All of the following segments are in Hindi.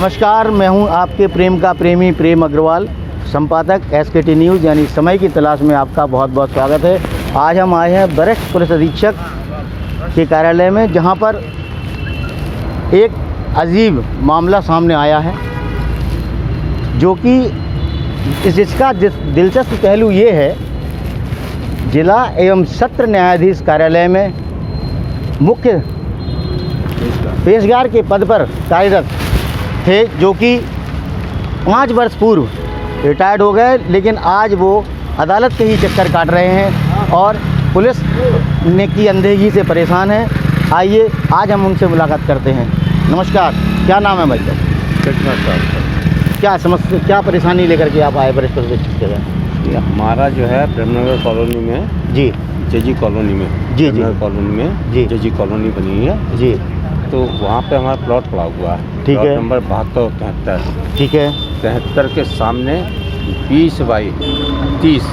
नमस्कार, मैं हूं आपके प्रेम का प्रेमी प्रेम अग्रवाल, संपादक SKT न्यूज़ यानी समय की तलाश में आपका बहुत बहुत स्वागत है। आज हम आए हैं वरिष्ठ पुलिस अधीक्षक के कार्यालय में, जहां पर एक अजीब मामला सामने आया है, जो कि जिसका दिलचस्प पहलू ये है, जिला एवं सत्र न्यायाधीश कार्यालय में मुख्य पेशगार के पद पर कार्यरत थे, जो कि 5 वर्ष पूर्व रिटायर्ड हो गए, लेकिन आज वो अदालत के ही चक्कर काट रहे हैं और पुलिस ने की अंधेरी से परेशान हैं। आइए आज हम उनसे मुलाकात करते हैं। नमस्कार, क्या नाम है भाई साहब? क्या समस्या, क्या परेशानी लेकर के आप आए वरिष्ठ पुलिस अधीक्षक? हमारा जो है प्रेमनगर कॉलोनी में जी, जेजी कॉलोनी में, जी कॉलोनी में जी, जेजी कॉलोनी बनी है जी, तो वहाँ पे हमारा प्लॉट पड़ा हुआ है। ठीक है। नंबर 72-73। ठीक है। 73 के सामने 20 बाई 30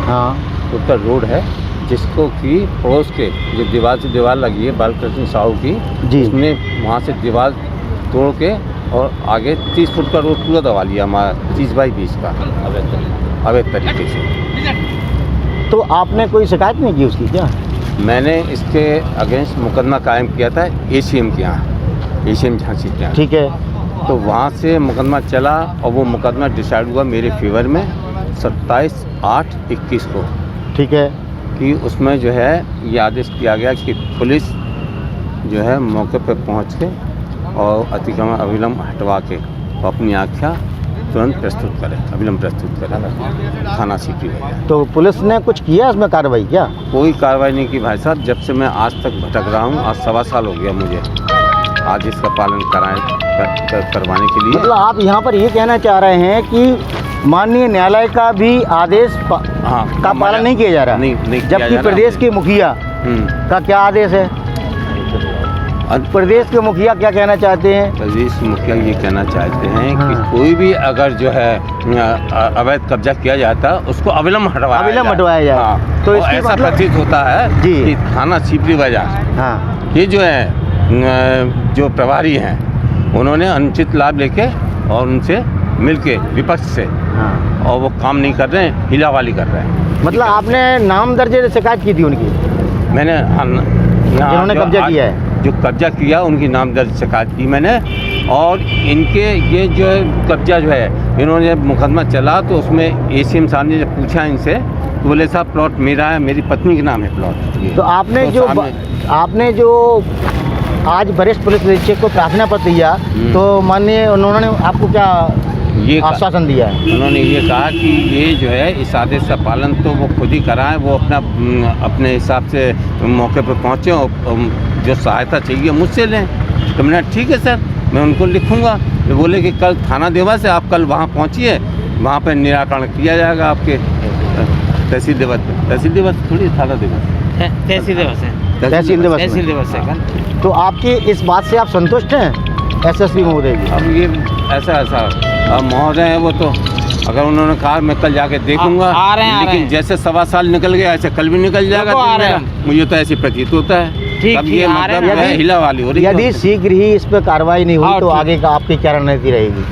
हाँ, उत्तर रोड है, जिसको कि पड़ोस के जो दीवार से दीवार लगी है बालकृष्ण साहू की, जी, उसने वहाँ से दीवार तोड़ के और आगे 30 फुट का रोड पूरा दबा लिया हमारा 30 बाई 20 का अवैध तरीके से। तो आपने कोई शिकायत नहीं की उसकी क्या? मैंने इसके अगेंस्ट मुकदमा कायम किया था ACM के यहाँ, ACM झांसी के यहाँ। ठीक है। तो वहाँ से मुकदमा चला और वो मुकदमा डिसाइड हुआ मेरे फेवर में 27/8/21 को। ठीक है। कि उसमें जो है ये आदेश किया गया कि पुलिस जो है मौके पर पहुँच के और अतिक्रमण अविलंब हटवा के अपनी आख्या तुरंत प्रस्तुत करें, अविलंब प्रस्तुत करें थाना सिटी में। तो पुलिस ने कुछ किया इसमें कार्रवाई क्या? कोई कार्रवाई नहीं की भाई साहब। जब से मैं आज तक भटक रहा हूँ, आज 1.25 साल हो गया मुझे आदेश का पालन करवाने के लिए। मतलब आप यहाँ पर ये कहना चाह रहे हैं कि माननीय न्यायालय का भी आदेश का पालन नहीं किया जा रहा? नहीं जबकि प्रदेश के मुखिया का क्या आदेश है? प्रदेश के मुखिया क्या कहना चाहते हैं? प्रदेश मुखिया ये कहना चाहते हैं कि कोई भी अगर जो है अवैध कब्जा किया जाता है उसको अविलंब हटवाया जाए। हाँ। तो ऐसा प्रतीत होता है जी कि थाना सिपरी बाजार, हाँ, ये जो है जो प्रभारी हैं उन्होंने अनुचित लाभ लेके और उनसे मिलके विपक्ष से, हाँ, और वो काम नहीं कर रहे हैं, हिलावाली कर रहे हैं। मतलब आपने नाम दर्ज शिकायत की थी उनकी? मैंने जिन्होंने कब्जा किया है, जो कब्जा किया उनकी नाम दर्ज शिकायत की मैंने। और इनके ये जो कब्जा जो है, इन्होंने मुकदमा चला तो उसमें ACM साहब ने जब पूछा इनसे तो बोले साहब प्लॉट मेरा है, मेरी पत्नी के नाम है प्लॉट। तो आपने जो आज वरिष्ठ पुलिस अधीक्षक को प्रार्थना पत्र दिया, तो माननीय उन्होंने आपको क्या ये आश्वासन दिया है? उन्होंने ये कहा कि ये जो है इस आदेश का पालन तो वो खुद ही कराएं, वो अपने हिसाब से मौके पर पहुँचे और जो सहायता चाहिए मुझसे लें। तो मैंने ठीक है सर, मैं उनको लिखूंगा। वो बोले कि कल थाना देवा से आप कल वहाँ पहुँचिए, वहाँ पर निराकरण किया जाएगा आपके तहसील दिवस थोड़ी थाना दिवस, तहसील दिवस है। तो आपकी इस बात से आप संतुष्ट हैं SSP महोदय जी? अब ये ऐसा महोदय है वो, तो अगर उन्होंने कहा मैं कल जाके देखूंगा, लेकिन जैसे 1.25 साल निकल गया ऐसे कल भी निकल जाएगा। मुझे तो ऐसे प्रतीत होता है। अब ये मतलब हिला वाली हो रही है। यदि शीघ्र ही इस पर कार्रवाई नहीं हुई तो आगे का आपकी क्या रणनीति रहेगी?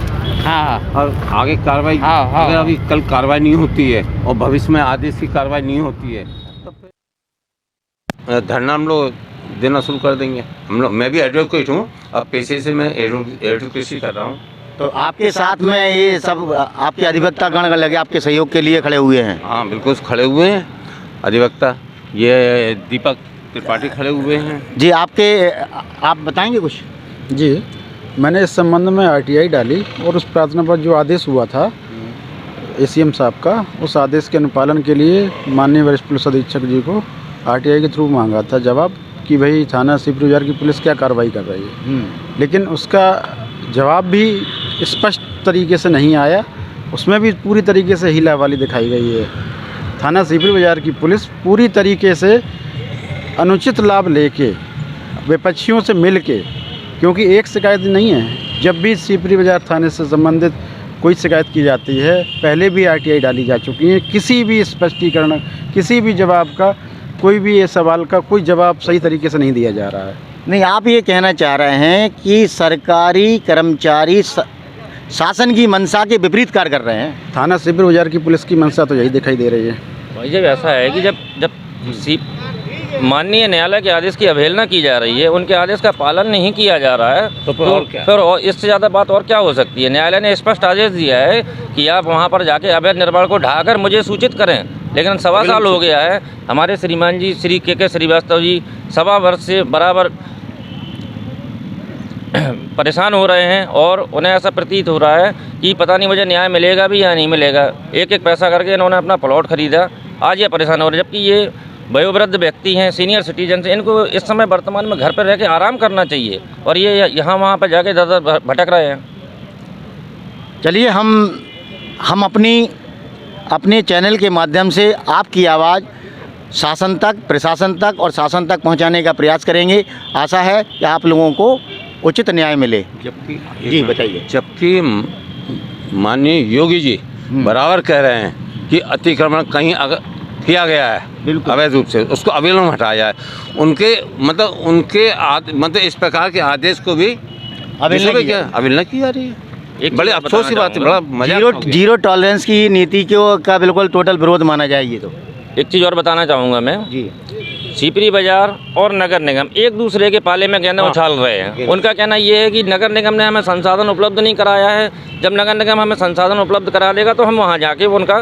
हाँ, और आगे कार्रवाई अगर अभी कल कार्रवाई नहीं होती है और भविष्य में आदेश की कार्रवाई नहीं होती है तो फिर धरना हम लोग देना शुरू कर देंगे। हम लोग, मैं भी एडवोकेट हूँ, अब पेशे से मैं एडवोकेसी कर रहा हूँ। तो आपके साथ में ये सब आपके अधिवक्ता गण लगे आपके सहयोग के लिए खड़े हुए हैं? हाँ बिल्कुल खड़े हुए हैं अधिवक्ता, ये दीपक त्रिपाठी खड़े हुए हैं जी। आप बताएंगे कुछ? जी, मैंने इस संबंध में RTI डाली और उस प्रार्थना पर जो आदेश हुआ था ACM साहब का, उस आदेश के अनुपालन के लिए माननीय वरिष्ठ पुलिस अधीक्षक जी को RTI के थ्रू मांगा था जवाब कि भाई थाना सिपरी बाजार की पुलिस क्या कार्रवाई कर रही है। लेकिन उसका जवाब भी स्पष्ट तरीके से नहीं आया, उसमें भी पूरी तरीके से हिलावाली दिखाई गई है। थाना सिपरी बाजार की पुलिस पूरी तरीके से अनुचित लाभ लेके विपक्षियों से मिल के, क्योंकि एक शिकायत नहीं है, जब भी सिपरी बाजार थाने से संबंधित कोई शिकायत की जाती है पहले भी RTI डाली जा चुकी है, किसी भी स्पष्टीकरण, किसी भी जवाब का, कोई भी ये सवाल का कोई जवाब सही तरीके से नहीं दिया जा रहा है। नहीं, आप ये कहना चाह रहे हैं कि सरकारी कर्मचारी शासन की मंशा के विपरीत कार्य कर रहे हैं। थाना शिविर बाजार की पुलिस की मंशा तो यही दिखाई दे रही है। भाई जब ऐसा है कि जब माननीय न्यायालय के आदेश की अवहेलना की जा रही है, उनके आदेश का पालन नहीं किया जा रहा है, तो फिर और क्या? फिर और इससे ज़्यादा बात और क्या हो सकती है। न्यायालय ने स्पष्ट आदेश दिया है कि आप वहाँ पर जाके अवैध निर्माण को ढाकर मुझे सूचित करें, लेकिन 1.25 साल हो गया है। हमारे श्रीमान जी श्री के श्रीवास्तव जी 1.25 वर्ष से बराबर परेशान हो रहे हैं और उन्हें ऐसा प्रतीत हो रहा है कि पता नहीं मुझे न्याय मिलेगा भी या नहीं मिलेगा। एक एक पैसा करके इन्होंने अपना प्लॉट खरीदा, आज ये परेशान हो रहे हैं, जबकि ये वयोवृद्ध व्यक्ति हैं, सीनियर सिटीजन हैं। इनको इस समय वर्तमान में घर पर रह के आराम करना चाहिए और ये यहाँ वहाँ पर जाके ज़्यादा भटक रहे हैं। चलिए हम अपने चैनल के माध्यम से आपकी आवाज़ शासन तक, प्रशासन तक और शासन तक पहुंचाने का प्रयास करेंगे। आशा है कि आप लोगों को उचित न्याय मिले। जबकि जी बताइए। जबकि माननीय योगी जी बराबर कह रहे हैं कि अतिक्रमण कहीं अगर किया गया है बिल्कुल अवैध रूप से, उसको अवहेलना में हटाया जाए। मतलब इस प्रकार के आदेश को भी अवहेलना की जा रही है। एक बड़े चीज़ अफसोस की बताना बात है, बड़ा मजाक हो गया। जीरो टॉलरेंस की नीति का बिल्कुल टोटल विरोध माना जाए ये तो। एक चीज़ और बताना चाहूँगा मैं, जी सीपरी बाजार और नगर निगम एक दूसरे के पाले में गेंदा उछाल रहे हैं। उनका कहना ये है कि नगर निगम ने हमें संसाधन उपलब्ध नहीं कराया है, जब नगर निगम हमें संसाधन उपलब्ध करा देगा तो हम वहाँ जाके उनका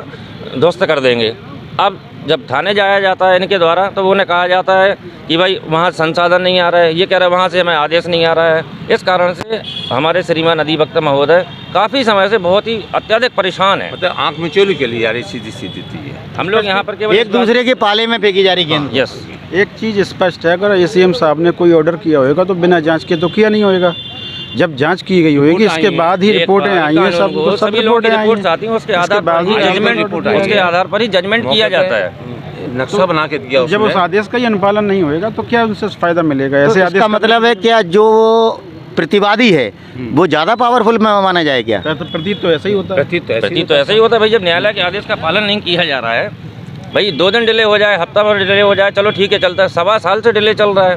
ध्वस्त कर देंगे। अब जब थाने जाया जाता है इनके द्वारा तो उन्हें कहा जाता है कि भाई वहाँ संसाधन नहीं आ रहा है, ये कह रहे हैं वहाँ से हमें आदेश नहीं आ रहा है। इस कारण से हमारे श्रीमान अधिवक्ता महोदय काफ़ी समय से बहुत ही अत्यधिक परेशान है। मतलब आँख में चोली के लिए जा रही सीधी है। हम लोग यहाँ पर केवल एक दूसरे के पाले में फेंकी जा रही गेंद। यस, एक चीज़ स्पष्ट है, अगर एसीएम साहब ने कोई ऑर्डर किया होगा तो बिना जांच के तो किया नहीं होगा। जब जांच की गई होगी इसके बाद ही रिपोर्टें आई हैं, सब रिपोर्टें आई हैं, आती हैं, उसके आधार पर ही जजमेंट किया जाता है। नक्शा बना के दिया जब उस आदेश का ही अनुपालन नहीं होगा तो क्या उनसे फायदा मिलेगा? ऐसे आदेश इसका मतलब है क्या जो प्रतिवादी है वो ज़्यादा पावरफुल माना जाए क्या? तो प्रतीत तो ऐसा ही होता है। प्रतीत तो ऐसा ही होता है भाई, जब न्यायालय के आदेश का पालन नहीं किया जा रहा है। भाई 2 दिन डिले हो जाए, हफ्ता भर डिले हो जाए, चलो ठीक है चलता है। 1.25 साल से डिले चल रहा है,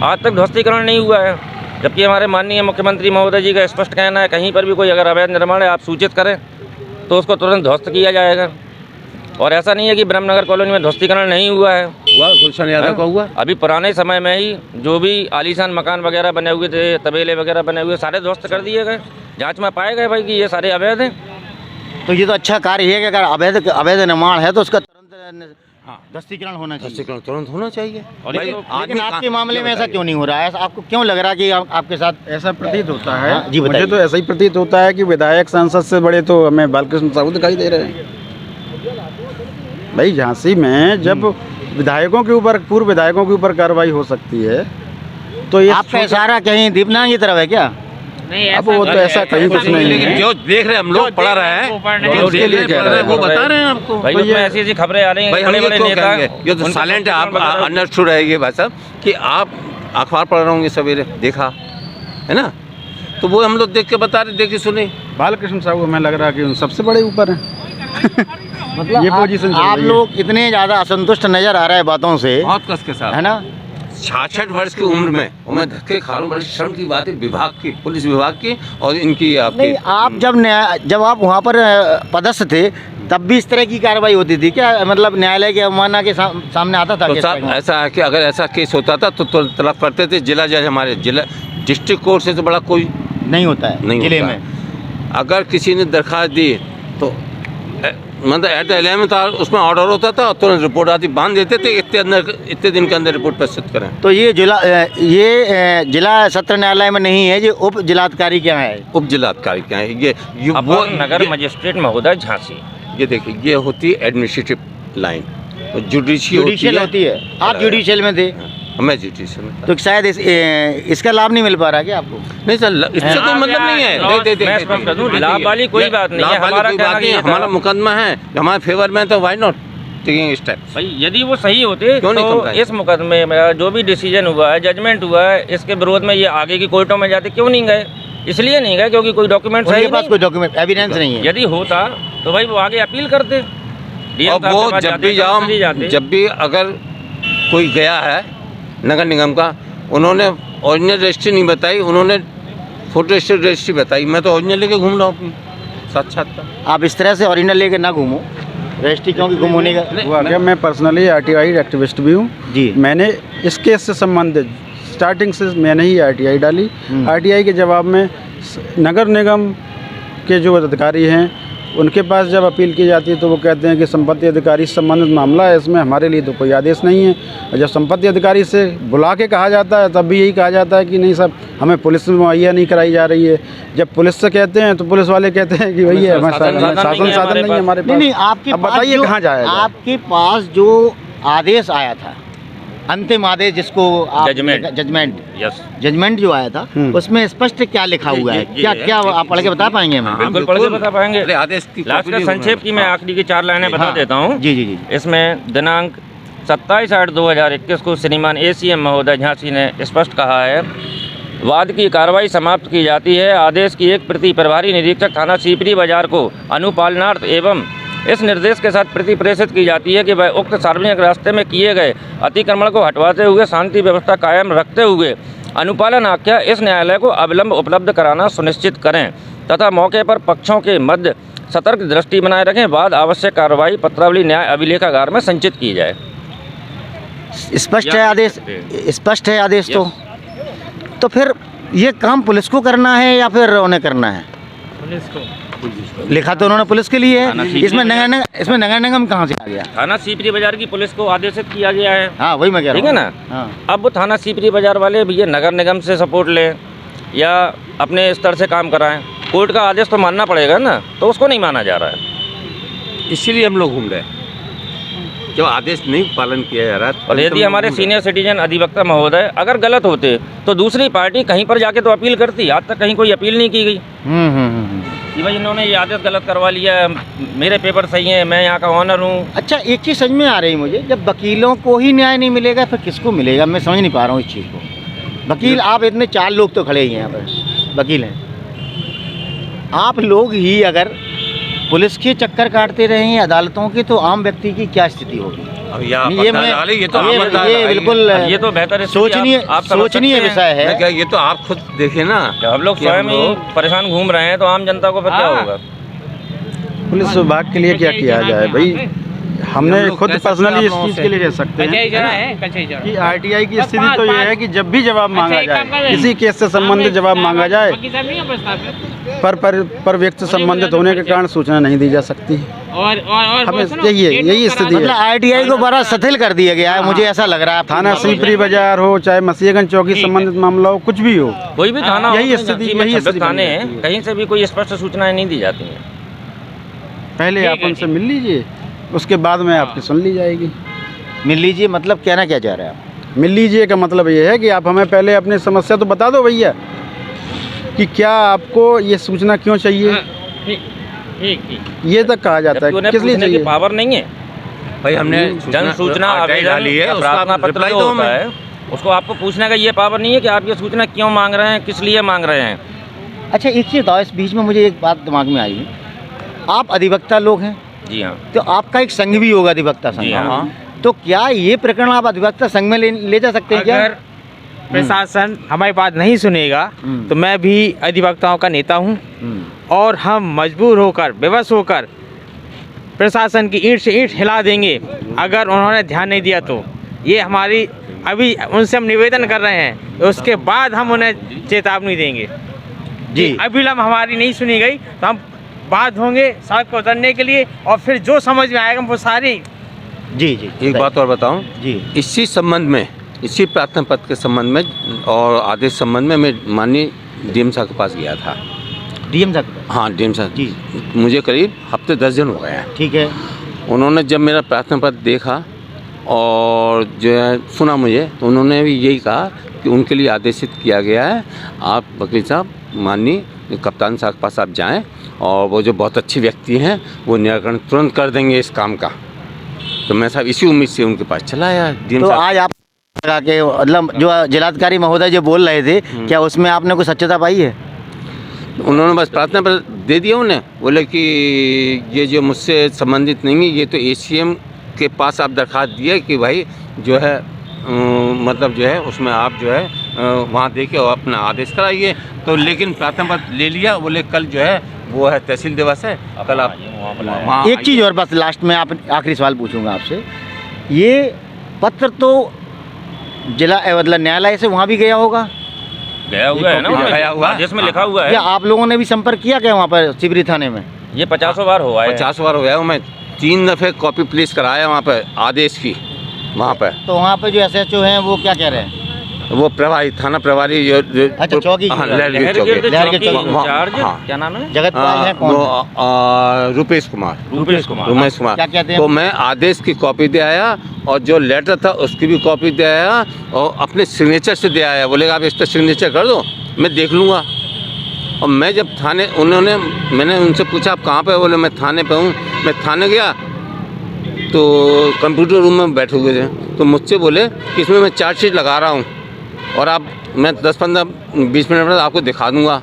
आज तक ध्वस्तीकरण नहीं हुआ है। जबकि हमारे माननीय मुख्यमंत्री महोदय जी का स्पष्ट कहना है कहीं पर भी कोई अगर अवैध निर्माण है आप सूचित करें तो उसको तुरंत ध्वस्त किया जाएगा। और ऐसा नहीं है कि ब्रह्मनगर कॉलोनी में ध्वस्तीकरण नहीं हुआ है, गुलशन यादव का हुआ। अभी पुराने समय में ही जो भी आलीशान मकान वगैरह बने हुए थे, तबेले वगैरह बने हुए, सारे ध्वस्त कर दिए गए। जांच में पाए गए भाई कि ये सारे अवैध हैं। तो ये तो अच्छा कार्य है कि अगर अवैध निर्माण है तो उसका तुरंत ध्वस्तीकरण होना चाहिए। तुरंत होना चाहिए। और भाई, लेकिन आपके मामले में ऐसा क्यों नहीं हो रहा है? आपको क्यों लग रहा है कि आपके साथ ऐसा प्रतीत होता है? हाँ, जी बताइए। मुझे तो ऐसा ही प्रतीत होता है कि विधायक सांसद से बड़े तो हमें बालकृष्ण साहू दिखाई दे रहे हैं। भाई झांसी में जब विधायकों के ऊपर, पूर्व विधायकों के ऊपर कार्रवाई हो सकती है तो ये आपका इशारा कहीं दीपनाग की तरफ है क्या? नहीं, अब वो तो ऐसा कहीं कुछ नहीं लेकिन है। जो देख रहे हैं हम लोग पढ़ा रहे हैं, जो उसके लिए कह रहे हैं, वो बता रहे हैं आपको। भाई उसमें ऐसी खबरें आ रही हैं भाई कि हम ये बड़े-बड़े क्यों नेता कहेंगे? ये तो साइलेंट है, आप अंडरस्टूड है ये भाई साहब कि आप अखबार पढ़ रहे होंगे सवेरे, देखा है ना, तो वो हम लोग देख के बता रहे, देखी सुनी। बालकृष्ण साहू हमें लग रहा है कि उन सबसे बड़े ऊपर हैं। मतलब ये पोजीशन चल आप रही है। लोग इतने ज़्यादा असंतुष्ट नजर आ रहे हैं बातों से, बहुत कस के साथ है ना? 66 वर्ष की उम्र में और मैं धक्के खा रहा हूँ। बड़ी शर्म की बात है विभाग की, पुलिस विभाग की और इनकी नहीं, आप जब आप वहाँ पर पदस्थ थे तब भी इस तरह की कार्रवाई होती थी क्या? मतलब न्यायालय के अवमानना के सामने आता था तो केस साहब का? ऐसा है कि अगर ऐसा केस होता था तो तलब करते थे जिला जज। हमारे जिला डिस्ट्रिक्ट कोर्ट से तो बड़ा कोई नहीं होता है नहीं जिले होता में। है। अगर किसी ने दरखास्त दी तो मतलब एट द 11th आवर उसमें ऑर्डर होता था और तुरंत रिपोर्ट आती, बांध देते थे इतने दिन के अंदर रिपोर्ट प्रस्तुत करें। तो ये जिला सत्र न्यायालय में नहीं है, ये उप जिलाधिकारी क्या है? उप जिलाधिकारी क्या है ये वो नगर मजिस्ट्रेट महोदय झांसी। ये देखिए ये होती है एडमिनिस्ट्रेटिव लाइन, जुडिशियल होती है। आप जुडिशियल में थे मैं जुडिशियल में था। तो शायद इसका लाभ नहीं मिल पा रहा क्या आपको? नहीं सर, इससे कोई मतलब नहीं है। लाभ वाली कोई बात नहीं है। हमारा कहना ये था, हमारा मुकदमा है हमारे फेवर में, तो व्हाई नॉट टेकिंग स्टेप। भाई यदि वो सही होते क्यों नहीं तो समझाएं? इस मुकदमे में जो भी डिसीजन हुआ है, जजमेंट हुआ है, इसके विरोध में ये आगे की कोर्टों में जाते क्यों नहीं गए? इसलिए नहीं गए क्योंकि कोई डॉक्यूमेंट उनके सही पास नहीं। कोई डॉक्यूमेंट एविडेंस नहीं है। यदि होता तो भाई वो आगे अपील करते। और वो जब भी जब भी अगर कोई गया है नगर निगम का, उन्होंने ओरिजिनल रजिस्ट्री नहीं बताई, उन्होंने फोटो रजिस्ट्री बताई, मैं तो ओरिजिनल लेके घूम रहा हूँ अपनी साक्षात्कार। आप इस तरह से ओरिजिनल लेके ना घूमो, रजिस्ट्री क्योंकि गुम होने का हुआ क्या, मैं पर्सनली आरटीआई एक्टिविस्ट भी हूँ जी। मैंने इस केस से संबंधित स्टार्टिंग से मैंने ही आरटीआई डाली। आरटीआई के जवाब में नगर निगम के जो अधिकारी हैं उनके पास जब अपील की जाती है तो वो कहते हैं कि संपत्ति अधिकारी से संबंधित मामला है, इसमें हमारे लिए तो कोई आदेश नहीं है। और जब संपत्ति अधिकारी से बुला के कहा जाता है तब भी यही कहा जाता है कि नहीं साहब, हमें पुलिस में मुहैया नहीं कराई जा रही है। जब पुलिस से कहते हैं तो पुलिस वाले कहते हैं कि भैया हमारे शासन साधन नहीं है हमारे पास। नहीं, आपके अब पास बताइए जो- कहाँ जाएगा? आपके पास जो आदेश आया था, अंतिम आदेश जिसको जजमेंट यस, जजमेंट जो आया था उसमें स्पष्ट क्या लिखा हुआ है, क्या क्या आप पढ़ के बता पाएंगे हमें? बिल्कुल पढ़ के बता पाएंगे। अरे आदेश की लास्ट का कॉपी संक्षेप की मैं आखिरी की 4 लाइनें बता हाँ। देता हूँ। जी जी जी। इसमें दिनांक 27/8/2021 को श्रीमान ACM महोदय झांसी ने स्पष्ट कहा है, वाद की कार्रवाई समाप्त की जाती है। आदेश की एक प्रति प्रभारी निरीक्षक थाना सीपरी बाजार को अनुपालनार्थ एवं इस निर्देश के साथ प्रति प्रेषित की जाती है कि वह उक्त सार्वजनिक रास्ते में किए गए अतिक्रमण को हटवाते हुए शांति व्यवस्था कायम रखते हुए अनुपालन आख्या इस न्यायालय को अविलंब उपलब्ध कराना सुनिश्चित करें तथा मौके पर पक्षों के मध्य सतर्क दृष्टि बनाए रखें। बाद आवश्यक कार्रवाई पत्रावली न्याय अभिलेखागार में संचित की जाए। स्पष्ट है आदेश, स्पष्ट है आदेश। तो फिर ये काम पुलिस को करना है या फिर उन्हें करना है? पुलिस को लिखा तो उन्होंने पुलिस के लिए थाना है। सीपरी इसमें नगर निगम कहाँ से आ गया? थाना सीपरी बाजार की पुलिस को आदेशित किया गया है। हाँ वही मैं कह रहा ठीक हूँ। है ना। हाँ। अब वो थाना सीपरी बाजार वाले भी ये नगर निगम से सपोर्ट लें या अपने स्तर से काम कराएं, कोर्ट का आदेश तो मानना पड़ेगा ना, तो उसको नहीं माना जा रहा है। इसीलिए हम लोग घूम रहे हैं, जब आदेश नहीं पालन किया जा रहा है। और यदि हमारे सीनियर सिटीजन अधिवक्ता महोदय अगर गलत होते तो दूसरी पार्टी कहीं पर जाके तो अपील करती। आज तक कहीं कोई अपील नहीं की गई कि भाई इन्होंने ये आदेश गलत करवा लिया, मेरे पेपर सही हैं, मैं यहाँ का ऑनर हूँ। अच्छा, एक चीज़ समझ में आ रही मुझे, जब वकीलों को ही न्याय नहीं मिलेगा फिर किसको मिलेगा? मैं समझ नहीं पा रहा हूँ इस चीज़ को। वकील आप इतने 4 लोग तो खड़े ही हैं यहाँ पर, वकील हैं आप लोग ही, अगर पुलिस के चक्कर काटते रहें अदालतों के तो आम व्यक्ति की क्या स्थिति होगी? ये बिल्कुल ये तो बेहतर सोचनीय विषय है। क्या ये तो आप खुद देखिए ना, हम लोग स्वयं ही परेशान घूम रहे हैं तो आम जनता को फिर क्या होगा? पुलिस विभाग के लिए क्या किया जाए भाई? हमने खुद पर्सनली इस चीज़ के लिए कह सकते हैं कि आरटीआई की स्थिति तो ये है कि जब भी जवाब मांगा जाए, किसी केस से संबंधित जवाब मांगा जाए, पर व्यक्ति संबंधित होने के कारण सूचना नहीं दी जा सकती। और हमें यही स्थिति है। मतलब आरटीआई को बड़ा शिथिल कर दिया गया है, मुझे ऐसा लग रहा है। थाना सीपरी बाजार हो चाहे मसीहगंज चौकी संबंधित मामला हो, कुछ भी हो, कोई भी थाना यही स्थिति थाने हैं, कहीं से भी कोई स्पष्ट सूचनाएं नहीं दी जाती हैं। पहले आप उनसे मिल लीजिए, उसके बाद में आपकी सुन ली जाएगी। मिल लीजिए मतलब कहना क्या चाह रहे हैं आप? मिल लीजिए का मतलब ये है कि आप हमें पहले अपनी समस्या तो बता दो भैया कि क्या आपको ये सूचना क्यों चाहिए। ये तक कहा जाता है, किस लिए चाहिए? पावर नहीं है भाई, हमने जन सूचना आवेदन प्रार्थना पत्र जो होता है उसको आपको पूछने का ये पावर नहीं है कि आप ये सूचना क्यों मांग रहे हैं, किस लिए मांग रहे हैं। अच्छा, एक चीज़ बताओ, इस बीच में मुझे एक बात दिमाग में आई। आप अधिवक्ता लोग हैं, जी हाँ, तो आपका एक संघ भी होगा, अधिवक्ता संघ। जी हाँ। तो क्या ये प्रकरण आप अधिवक्ता संघ में ले जा सकते हैं क्या? अगर प्रशासन हमारी बात नहीं सुनेगा तो मैं भी अधिवक्ताओं का नेता हूं और हम मजबूर होकर, बेबस होकर प्रशासन की ईंट से ईंट हिला देंगे अगर उन्होंने ध्यान नहीं दिया तो। ये हमारी अभी उनसे हम निवेदन कर रहे हैं, उसके बाद हम उन्हें चेतावनी देंगे जी। अविलंब हमारी नहीं सुनी गई तो हम बात होंगे सड़क पर उतरने के लिए, और फिर जो समझ में आएगा वो सारी। जी जी। एक बात और बताऊं जी। इसी संबंध में, इसी प्रार्थना पत्र के संबंध में और आदेश संबंध में मैं माननीय डीएम साहब के पास गया था। डीएम साहब? हाँ, डीएम साहब जी। मुझे करीब हफ्ते 10 दिन हो गए हैं। ठीक है। उन्होंने जब मेरा प्रार्थना पत्र देखा और जो है सुना मुझे, तो उन्होंने भी यही कहा कि उनके लिए आदेशित किया गया है, आप वकील साहब माननीय कप्तान साहब के पास आप जाएं और वो जो बहुत अच्छे व्यक्ति हैं वो निराकरण तुरंत कर देंगे इस काम का। तो मैं साहब इसी उम्मीद से उनके पास चला आया। डीएम तो साहब आज आप लगा के, मतलब जो जिलाधिकारी महोदय जो बोल रहे थे, क्या उसमें आपने कुछ सच्चाई पाई है? उन्होंने बस प्रार्थना पत्र दे दिया, उन्हें बोले कि ये जो मुझसे संबंधित नहीं है, ये तो ACM के पास आप दरख्वास्त दिए कि भाई जो है मतलब जो है उसमें आप जो है वहाँ देके और अपना आदेश कराइए। तो लेकिन प्रार्थना पत्र ले लिया, बोले कल जो है वो है तहसील दिवस है, कल आप वहाँ एक चीज़ और बस लास्ट में आप आखिरी सवाल पूछूंगा आपसे, ये पत्र तो जिला मतलब न्यायालय से वहाँ भी गया होगा, गया हुआ है ना, कॉपी गया हुआ है। जिसमें लिखा हुआ या है। आप लोगों ने भी संपर्क किया क्या वहाँ पर शिवरी थाने में? ये 50 बार हुआ है। 50 बार हो गया हूँ मैं, 3 दफ़े कॉपी प्लेस कराया वहाँ पर आदेश की, वहाँ पर तो वहाँ पर जो SHO हैं वो क्या कह रहे हैं? वो प्रभारी थाना प्रभारी अच्छा, चौकी की हाँ, बात। लहर चौकी। लहर के चौकी चौकी। इंचार्ज, हाँ। क्या नाम है? जगत पाल हैं कौन? वो रुपेश कुमार। रूपेश कुमार। उमेश कुमार। क्या कहते हैं? तो मैं आदेश की कॉपी दे आया और जो लेटर था उसकी भी कॉपी दे आया और अपने सिग्नेचर से दे आया। बोलेगा आप इस पर सिग्नेचर कर दो, मैं देख लूँगा। और मैं जब थाने मैंने उनसे पूछा आप कहाँ पे? बोले मैं थाने पे हूँ। मैं थाने गया तो कंप्यूटर रूम में बैठे हुए थे, तो मुझसे बोले कि इसमें मैं चार्जशीट लगा रहा हूँ और आप मैं 10-15-20 मिनट में आपको दिखा दूँगा।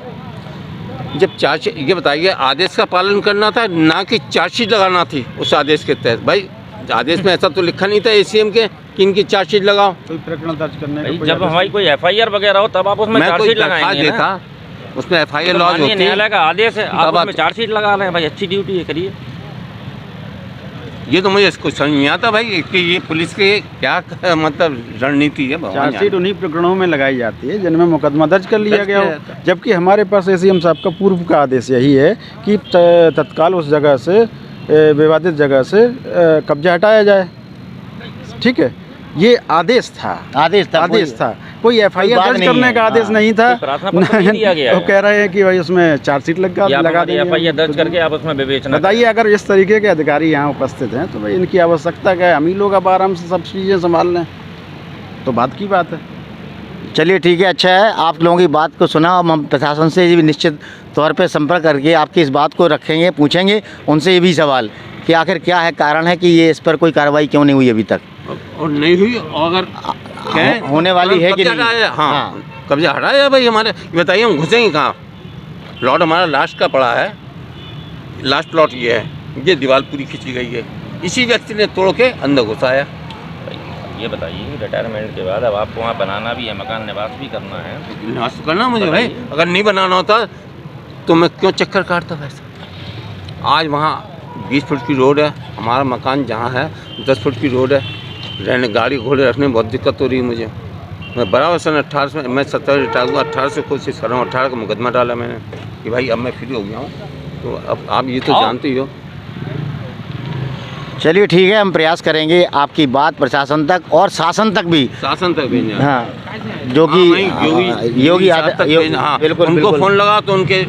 जब चार्जशीट, ये बताइए आदेश का पालन करना था ना कि चार्जशीट लगाना थी उस आदेश के तहत? भाई आदेश में ऐसा तो लिखा नहीं था ACM के कि इनकी चार्जशीट लगाओ। कोई प्रकरण दर्ज करने का भाई, कोई जब आदेश हमारी कोई FIR वगैरह हो तब आप उसमें मैं कोई चार्जशीट दरखास्त लगाएंगे ना। देता, उसमें FIR तो लॉज माननीय होती न्यायालय का आदेश है, आप तब उसमें चार्जशीट लगा रहे हैं। भाई अच्छी ड्यूटी है, करिए। ये तो मुझे कुछ समझ नहीं आता भाई कि ये पुलिस के क्या मतलब रणनीति है। भगवान चार्जशीट जाने। उन्हीं प्रकरणों में लगाई जाती है जिनमें मुकदमा दर्ज कर लिया दर्ज गया किया हो। जाता है। जबकि हमारे पास ACM साहब का पूर्व का आदेश यही है कि तत्काल उस जगह से विवादित जगह से कब्जा हटाया जाए। ठीक है, ये आदेश था। आदेश था कोई FIR बात दर्ज नहीं करने है। का आदेश हाँ। नहीं था। कोई प्रार्थना पत्र नहीं दिया गया वो है। कह रहे हैं कि भाई उसमें चार्जशीट लगा देंगे। FIR दर्ज करके आप उसमें विवेचना बताइए, अगर इस तरीके के अधिकारी यहाँ उपस्थित हैं तो भाई इनकी आवश्यकता क्या है? हम ही लोग अब आराम से सब चीज़ें संभाल लें तो बात की बात है। चलिए ठीक है, अच्छा है आप लोगों की बात को सुना। हम प्रशासन से भी निश्चित तौर पे संपर्क करके आपकी इस बात को रखेंगे, पूछेंगे उनसे ये भी सवाल कि आखिर क्या है, कारण है कि ये इस पर कोई कार्रवाई क्यों नहीं हुई अभी तक, और नहीं हुई, और अगर कहें होने वाली है कि कब्जा नहीं? हटाया। हाँ, कब्जा हटाया भाई हमारे। ये बताइए हम घुसेंगे कहाँ? प्लॉट हमारा लास्ट का पड़ा है, लास्ट प्लॉट ये है, ये दीवार पूरी खींची गई है, इसी व्यक्ति ने तोड़ के अंदर घुसाया। ये बताइए, रिटायरमेंट के बाद अब आपको वहाँ बनाना भी है, मकान निवास भी करना है। निवास करना मुझे भाई, अगर नहीं बनाना होता तो मैं क्यों चक्कर काटता वैसा? आज वहाँ 20 फुट की रोड है, हमारा मकान जहाँ है 10 फुट की रोड है। रहने गाड़ी घोड़े रखने में बहुत दिक्कत हो रही है मुझे। मैं बराबर सन 18 में, मैं 17 रिटायर हुआ, 18 से कोशिश कर रहा हूँ। 18 का मुकदमा डाला मैंने कि भाई अब मैं फ्री हो गया हूँ। तो अब आप ये तो जानते ही हो। चलिए ठीक है, हम प्रयास करेंगे आपकी बात प्रशासन तक और शासन तक भी। शासन तक भेजना। हाँ, जो कि योगी साहब तक भेजना। हाँ, बिल्कुल उनको बिल्कुल। फ़ोन लगा तो उनके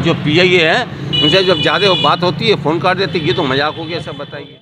जो PI है उनसे जब ज़्यादा बात होती है फ़ोन काट देते। ये तो मजाक हो गया, सब बताइए।